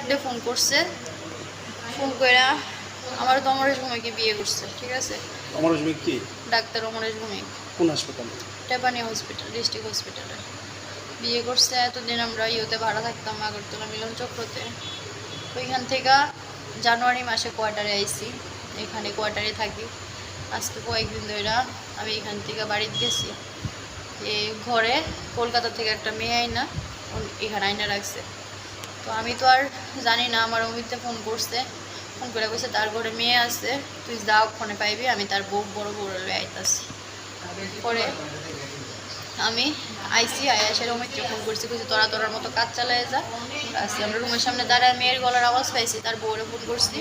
দিয়ে ফোন করছে, ফোন করে আমার তো অমরেশ ভূমিকে বিয়ে করছে, ঠিক আছে? অমরেশ ভূমিক কি? ডাক্তার অমরেশ ভূমিক, কোন হাসপাতালে? টেপানি হসপিটাল, ডিস্ট্রিক্ট হসপিটালে বিয়ে করছে। এতদিন আমরা ইয়েতে ভাড়া থাকতাম আগরতলা মিলন চক্রতে। ওইখান থেকে জানুয়ারি মাসে কোয়ার্টারে আইছি, এখানে কোয়ার্টারে থাকি। আজকে কয়েকদিন ধরে আমি এখান থেকে বাড়িতে গেছি। এই ঘরে কলকাতা থেকে একটা মেয়ে আইনা এখানে আইনা রাখছে। তো আমি তো আর জানি না, আমার অমিতে ফোন করছে, ফোন করে কইছে তার ঘরে মেয়ে আছে, তুই যাও ফোনে পাইবি, আমি তার বড় লয়ে আইতাছি। পরে আমি আইসি আয়াসের অমিতকে ফোন করছি, কইছি তোরার মতো কাজ চালায় যা। আসছি আমরা রুমের সামনে দাঁড়ায়, মেয়ের গলার আওয়াজ পাইছি, তার বউরে ফোন করছি,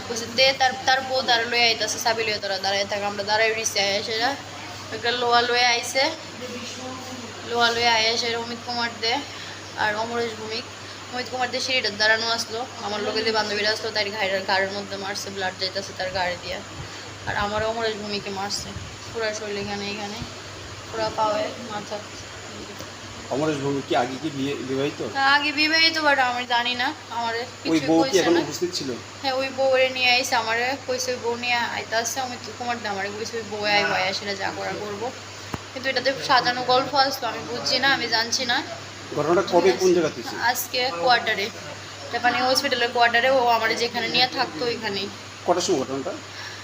কইছি দে তার বউ তার লয়ে আইতাছে, চাবি লয়ে তোরা দাঁড়ায় থাক। আমরা দাঁড়ায় রইছি, আয়াসেরা একটা লোয়া লয়ে আইছে, লোয়া লয়ে আয়াসের অমিত কুমার দে আর অমরেশ ভূমিক। অমিত কুমার দিয়ে সিঁড়িটার দাঁড়ানো আসলো, আমার লোকে যে বান্ধবীরা আসলো তার ঘাড়ের মধ্যে মারছে, ব্লাড যাইতেছে তার গাড়ি দিয়ে। আর আমার অমরেশ ভূমিকে মারছে পুরা শরীর, এখানে পুরা পাওয়ে মাথা। অমরেশ ভূমিক কি আগে কি বিবাহিত? আগে বিবাহিত, বাট আমি জানি না, আমার ওই কিছু বউ কি কইছে এখন না। উপস্থিত ছিল? হ্যাঁ, ওই বউরে নিয়ে আইসে, আমারে কইছে ওই বউ নিয়ে আইতে আসছে। অমিত কুমার দা আমারে কইছে ওই বউ আইব, আয়া সেটা যা করা করবো। কিন্তু এটাতে সাজানো গল্প আসলো, আমি বুঝছি না, আমি জানছি না। ঘটনাটা কবে কোন জায়গা থেকে? আজকে কোয়ার্টারে, জাপানি হসপিটালের কোয়ার্টারে, ও আমার যেখানে নিয়ে থাকতো ওইখানেই। কটার সময় ঘটনাটা?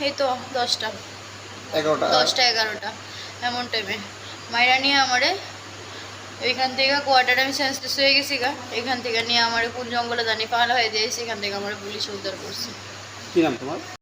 এই তো 10টা 11টা এমন টাইমে মাইরা নিয়ে আমারে ওইখান থেকে কোয়ার্টারে, আমি সেন্সলেস হয়ে গেছি গা, এখান থেকে নিয়ে আমার কোন জঙ্গলে জানি পালা হয়ে দিয়েছি, এখান থেকে আমার পুলিশ উদ্ধার করছে। কি নাম তোমার?